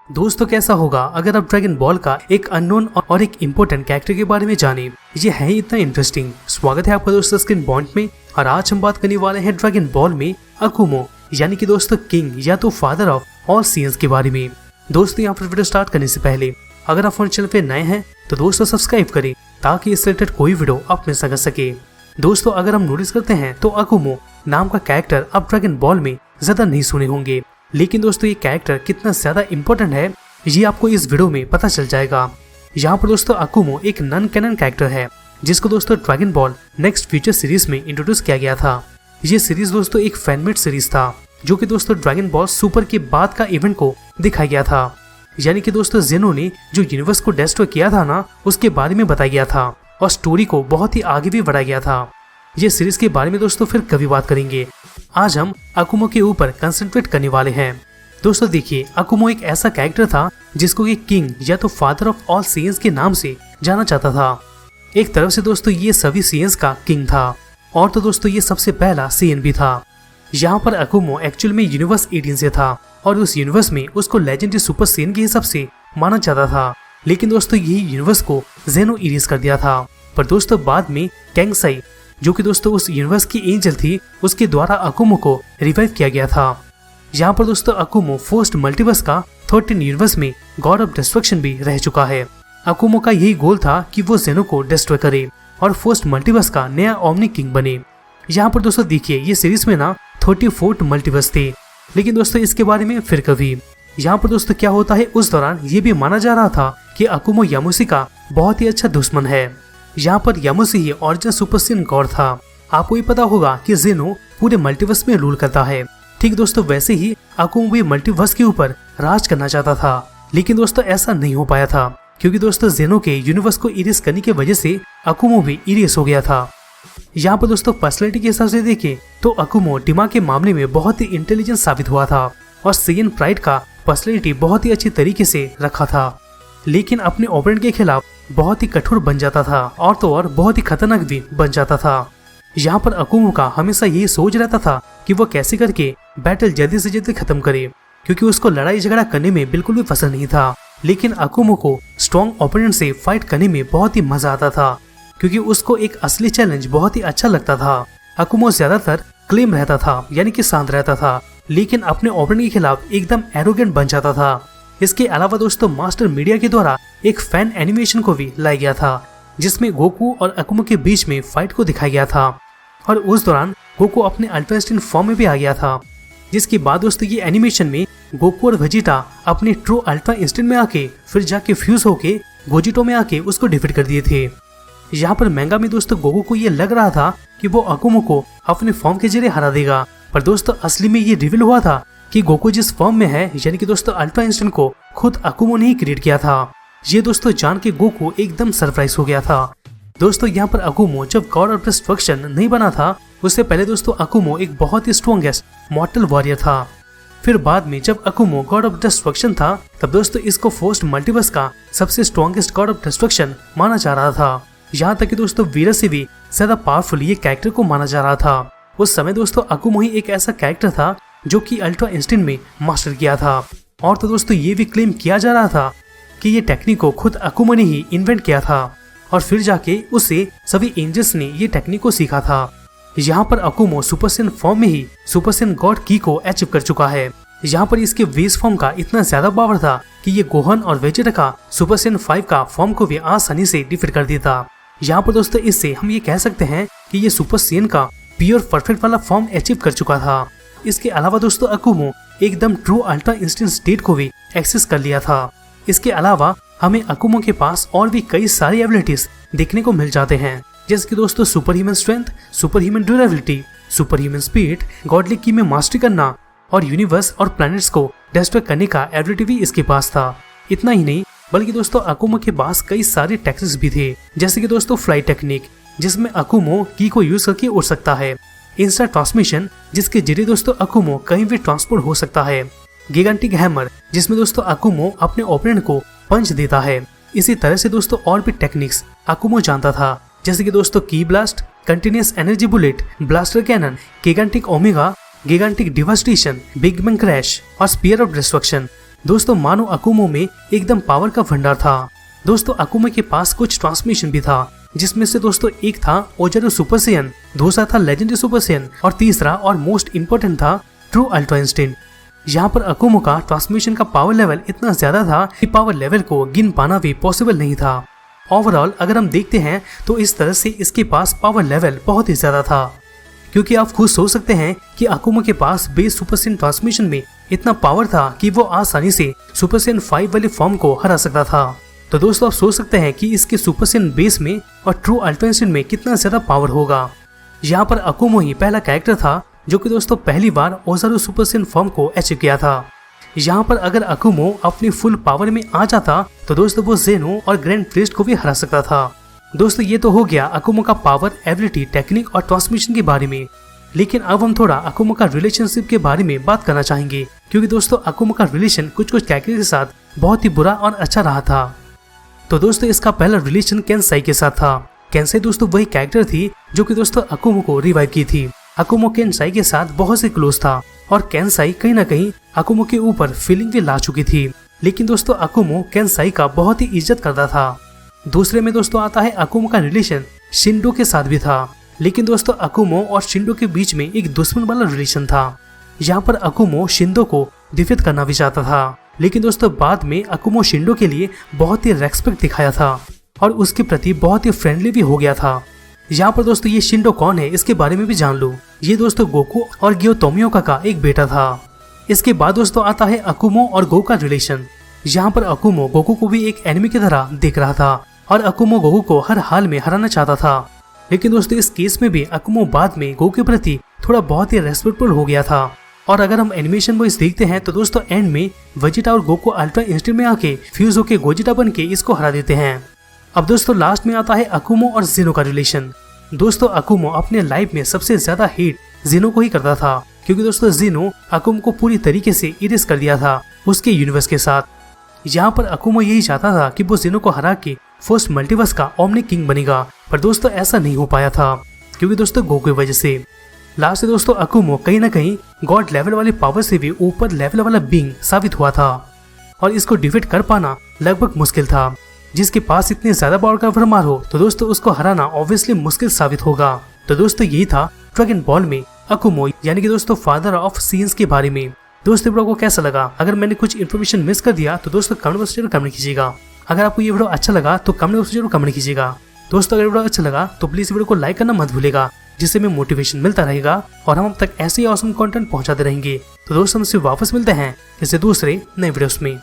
दोस्तों कैसा होगा अगर आप ड्रैगन बॉल का एक अननोन और एक इम्पोर्टेंट कैरेक्टर के बारे में जाने। ये है इतना इंटरेस्टिंग। स्वागत है आपका दोस्तों स्क्रीन बॉन्ड में। और आज हम बात करने वाले हैं ड्रैगन बॉल में अकुमो यानी कि दोस्तों किंग या तो फादर ऑफ ऑल सीजन्स के बारे में। दोस्तों यहाँ पर वीडियो स्टार्ट करने से पहले अगर आप हमारे चैनल पे नए हैं तो दोस्तों सब्सक्राइब करें ताकि इस रिलेटेड कोई वीडियो आप मिस न कर सके। दोस्तों अगर हम नोटिस करते हैं तो अकुमो नाम का कैरेक्टर आप ड्रैगन बॉल में ज्यादा नहीं सुने होंगे, लेकिन दोस्तों ये कैरेक्टर कितना ज्यादा इम्पोर्टेंट है ये आपको इस वीडियो में पता चल जाएगा। यहाँ पर दोस्तों अकुमो एक नॉन कैनन कैरेक्टर है जिसको दोस्तों dragon ball next future series में इंट्रोड्यूस किया गया था। ये सीरीज दोस्तों एक फैनमेड सीरीज था जो कि दोस्तों ड्रैगन बॉल सुपर के बाद का इवेंट को दिखाया गया था। यानी कि दोस्तों जेनो ने जो यूनिवर्स को डिस्ट्रॉय किया था ना, उसके बारे में बताया गया था और स्टोरी को बहुत ही आगे भी बढ़ाया गया था। ये सीरीज के बारे में दोस्तों फिर कभी बात करेंगे। आज हम अकुमो के ऊपर कंसंट्रेट करने वाले हैं। दोस्तों देखिए, अकुमो एक ऐसा कैरेक्टर था जिसको ये किंग या तो फादर ऑफ ऑल सीजन्स के नाम से जाना जाता था। एक तरफ से दोस्तों ये सभी सीजन्स का किंग था और तो दोस्तों ये सबसे पहला सीजन भी था। यहाँ पर अकुमो एक्चुअल में यूनिवर्स 18 से था और उस यूनिवर्स में उसको लेजेंडरी सुपर सीजन के हिसाब से माना जाता था। लेकिन दोस्तों यही यूनिवर्स को जेनो इरेज कर दिया था। पर दोस्तों बाद में कैंगसाई जो कि दोस्तों उस यूनिवर्स की एंजल थी, उसके द्वारा अकुमो को रिवाइव किया गया था। यहाँ पर दोस्तों अकुमो फर्स्ट मल्टीवर्स का 13 यूनिवर्स में गॉड ऑफ डिस्ट्रक्शन भी रह चुका है। अकुमो का यही गोल था कि वो जेनो को डिस्ट्रॉय करे और फर्स्ट मल्टीवर्स का नया ओमनी किंग बने। यहाँ पर दोस्तों देखिए, ये सीरीज में ना 34 मल्टीवर्स थे, लेकिन दोस्तों इसके बारे में फिर कभी। यहाँ पर दोस्तों क्या होता है, उस दौरान ये भी माना जा रहा था कि अकुमो यामुसी का बहुत ही अच्छा दुश्मन है। यहाँ पर यामुसी ही ओरिजिनल सुपर सीजन गॉड था। आपको ही पता होगा कि जेनो पूरे मल्टीवर्स में रूल करता है। ठीक दोस्तों वैसे ही अकुमो भी मल्टीवर्स के ऊपर राज करना चाहता था, लेकिन दोस्तों ऐसा नहीं हो पाया था क्योंकि दोस्तों जेनो के यूनिवर्स को इरेज करने की वजह से अकुमो भी इरेज हो गया था। यहाँ पर दोस्तों पर्सनैलिटी के हिसाब से देखें तो अकुमो दिमाग के मामले में बहुत ही इंटेलिजेंट साबित हुआ था और सीएन प्राइड का पर्सनैलिटी बहुत ही अच्छी तरीके से रखा था, लेकिन अपने ओपोनेंट के खिलाफ बहुत ही कठोर बन जाता था और तो और बहुत ही खतरनाक भी बन जाता था। यहाँ पर अकुमो का हमेशा यही सोच रहता था कि वो कैसे करके बैटल जल्दी से जल्दी खत्म करे, क्योंकि उसको लड़ाई झगड़ा करने में बिल्कुल भी पसंद नहीं था। लेकिन अकुमो को स्ट्रॉन्ग ओपोनेंट से फाइट करने में बहुत ही मजा आता था क्योंकि उसको एक असली चैलेंज बहुत ही अच्छा लगता था। अकुमो ज्यादातर क्लेम रहता था यानी कि शांत रहता था, लेकिन अपने ओपोनेंट के खिलाफ एकदम एरोगेंट बन जाता था। इसके अलावा दोस्तों मास्टर मीडिया के द्वारा एक फैन एनिमेशन को भी लाया गया था जिसमें गोकू और अकुमो के बीच में फाइट को दिखाया गया था और उस दौरान गोकू अपने अल्ट्रा इंस्टिंक्ट फॉर्म में भी आ गया था। जिसके बाद दोस्तों ये एनिमेशन में गोकू और वेजिटा अपने ट्रू अल्ट्रा इंस्टिंक्ट में आके फिर जाके फ्यूज होके गोजिटो में आके उसको डिफीट कर दिए थे। यहाँ पर मैंगा में दोस्तों गोकू को ये लग रहा था कि वो अकुमो को अपने फॉर्म के जरिए हरा देगा, पर दोस्तों असली में ये रिवील हुआ था कि गोकू जिस फॉर्म में है यानी कि दोस्तों अल्ट्रा इंस्टिंक्ट को खुद अकुमो ने ही क्रिएट किया था। ये दोस्तों जान के गोकू एकदम सरप्राइज हो गया था। दोस्तों यहाँ पर अकुमो जब गॉड ऑफ डिस्ट्रक्शन नहीं बना था, उससे पहले दोस्तों अकुमो एक बहुत ही स्ट्रॉन्गेस्ट मॉर्टल वॉरियर था। फिर बाद में जब अकुमो गॉड ऑफ डिस्ट्रक्शन था, तब दोस्तों इसको फर्स्ट मल्टीवर्स का सबसे स्ट्रॉन्गेस्ट गॉड ऑफ डिस्ट्रक्शन माना जा रहा था। यहाँ तक कि दोस्तों वीरस से भी ज्यादा पावरफुल ये कैरेक्टर को माना जा रहा था। उस समय दोस्तों अकुमो ही एक ऐसा कैरेक्टर था जो कि अल्ट्रा इंस्टिंक्ट में मास्टर किया था और तो दोस्तों ये भी क्लेम किया जा रहा था कि ये टेक्निक को खुद अकुमो ने ही इन्वेंट किया था और फिर जाके उससे सभी एंजल्स ने ये टेक्निक को सीखा था। यहाँ पर अकुमो सुपर सेन फॉर्म में ही सुपर सेन गॉड की को अचीव कर चुका है। यहाँ पर इसके वेज फॉर्म का इतना ज्यादा पावर था कि ये गोहन और वेजिटा का सुपर सेन 5 का फॉर्म को भी आसानी से डिफीट कर देता। यहाँ पर दोस्तों इससे हम ये कह सकते हैं कि ये सुपर सेन का प्योर परफेक्ट वाला फॉर्म अचीव कर चुका था। इसके अलावा दोस्तों अकुमो एकदम ट्रू अल्ट्रा इंस्टिंक्ट स्टेट को भी एक्सेस कर लिया था। इसके अलावा हमें अकुमो के पास और भी कई सारी एबिलिटीज देखने को मिल जाते हैं, जैसे कि दोस्तों super human strength, super human durability, super human speed, godly की में मास्टरी करना और यूनिवर्स और प्लैनेट्स को डिस्ट्रॉय करने का एबिलिटी भी इसके पास था। इतना ही नहीं बल्कि दोस्तों अकुमो के पास कई सारे टेक्निक्स भी थे, जैसे कि दोस्तों फ्लाइट टेक्निक जिसमें अकुमो की को यूज करके उड़ सकता है, इंस्टा ट्रांसमिशन जिसके जरिए दोस्तों अकुमो कहीं भी ट्रांसपोर्ट हो सकता है, गिगांटिक हैमर जिसमें दोस्तों अकुमो अपने ओपोनेंट को पंच देता है। इसी तरह से दोस्तों और भी टेक्निक्स अकुमो जानता था, जैसे कि दोस्तों की blast, continuous energy bullet, blaster cannon, gigantic omega, gigantic devastation, big bang crash और स्पीयर ऑफ डिस्ट्रक्शन। दोस्तों मानो अकुमो में एकदम पावर का भंडार था। दोस्तों अकुमो के पास कुछ ट्रांसमिशन भी था, जिसमें से दोस्तों एक था ओजारू सुपर सैयन, दूसरा था लेजेंडरी सुपर सैयन और तीसरा और मोस्ट इम्पोर्टेंट था ट्रू अल्ट्रा इंस्टिंक्ट। यहाँ पर अकुमो का ट्रांसमिशन का पावर लेवल इतना ज्यादा था कि पावर लेवल को गिन पाना भी पॉसिबल नहीं था। ओवरऑल अगर हम देखते हैं तो इस तरह से इसके पास पावर लेवल बहुत ही ज्यादा था, क्योंकि आप खुद सोच सकते हैं कि अकुमो के पास बेस सुपर सैयन ट्रांसमिशन में इतना पावर था कि वो आसानी से सुपर सैयन 5 वाले फॉर्म को हरा सकता था। तो दोस्तों आप सोच सकते हैं कि इसके सुपर सैयन बेस में और ट्रू अल्ट्रा इंस्टिंक्ट में कितना ज्यादा पावर होगा। यहाँ पर अकुमो ही पहला कैरेक्टर था जो कि दोस्तों पहली बार ओजारू सुपर सैयन फॉर्म को अचीव किया था। यहाँ पर अगर अकुमो अपनी फुल पावर में आ जाता तो दोस्तों वो ज़ेनो और ग्रैंड प्रीस्ट को भी हरा सकता था। दोस्तों ये तो हो गया अकुमो का पावर, एबिलिटी, टेक्निक और ट्रांसमिशन के बारे में। लेकिन अब हम थोड़ा अकुमो का रिलेशनशिप के बारे में बात करना चाहेंगे, क्योंकि दोस्तों अकुमो का रिलेशन कुछ कैरेक्टर के साथ बहुत ही बुरा और अच्छा रहा था। तो दोस्तों इसका पहला रिलेशन केंसाई के साथ था। केंसाई दोस्तों वही कैरेक्टर थी जो कि दोस्तों अकुमो को रिवाइव की थी। अकुमो केंसाई के साथ बहुत से क्लोज था और केंसाई कहीं ना कहीं अकुमो के ऊपर फीलिंग भी ला चुकी थी। लेकिन दोस्तों अकुमो केंसाई का बहुत ही इज्जत करता था। दूसरे में दोस्तों आता है अकुमो का रिलेशन शिंडो के साथ भी था। लेकिन दोस्तों अकुमो और शिंडो के बीच में एक दुश्मन वाला रिलेशन था। यहाँ पर अकुमो शिंदो को डिफीट करना भी चाहता था, लेकिन दोस्तों बाद में अकुमो शिंडो के लिए बहुत ही रेस्पेक्ट दिखाया था और उसके प्रति बहुत ही फ्रेंडली भी हो गया था। यहाँ पर दोस्तों ये शिंडो कौन है इसके बारे में भी जान लो। ये दोस्तों गोकू और ग्योतोमियोका का एक बेटा था। इसके बाद दोस्तों आता है अकुमो और गो का रिलेशन। यहाँ पर अकुमो गोकू को भी एक एनिमी की तरह देख रहा था और अकुमो गोकू को हर हाल में हराना चाहता था। लेकिन दोस्तों इस केस में भी अकुमो बाद में गो के प्रति थोड़ा बहुत ही रेस्पेक्टफुल हो गया था। और अगर हम एनिमेशन वाइज देखते हैं तो दोस्तों एंड में वेजिटा और गोकू अल्ट्रा इंस्टिंक्ट में आके फ्यूज होके गोजिटा बन के इसको हरा देते हैं। अब दोस्तों लास्ट में आता है अकुमो और ज़ेनो का रिलेशन। दोस्तों अकुमो अपने लाइफ में सबसे ज्यादा हेट ज़ेनो को ही करता था, क्योंकि दोस्तों ज़ेनो अकुमो को पूरी तरीके से इरेज कर दिया था उसके यूनिवर्स के साथ। यहाँ पर अकुमो यही चाहता था कि वो ज़ेनो को हरा के फर्स्ट मल्टीवर्स का ओमनी किंग बनेगा, पर दोस्तों ऐसा नहीं हो पाया था क्योंकि दोस्तों गो की वजह से। लास्ट में दोस्तों अकुमो कहीं ना कहीं गॉड लेवल वाले पावर से भी ऊपर लेवल वाला बीइंग साबित हुआ था और इसको डिफीट कर पाना लगभग मुश्किल था। जिसके पास इतने ज्यादा पावर का भरमार हो तो दोस्तों उसको हराना ऑब्वियसली मुश्किल साबित होगा। तो दोस्तों यही था ड्रैगन बॉल में अकुमो यानी कि दोस्तों फादर ऑफ सीन्स के बारे में। दोस्तों वीडियो को कैसा लगा? अगर मैंने कुछ इन्फॉर्मेशन मिस कर दिया तो दोस्तों कमेंट बॉक्स जरूर कमेंट कीजिएगा। अगर आपको ये वीडियो अच्छा लगा तो कमेंट बॉक्स जरूर कमेंट कीजिएगा। दोस्तों अगर वीडियो अच्छा लगा तो प्लीज वीडियो को लाइक करना मत भूलेगा, जिससे हमें मोटिवेशन मिलता रहेगा और हम अब तक ऐसे ही ऑसम कंटेंट पहुंचाते रहेंगे। तो दोस्तों हमसे वापस मिलते हैं इससे दूसरे नए वीडियोस में।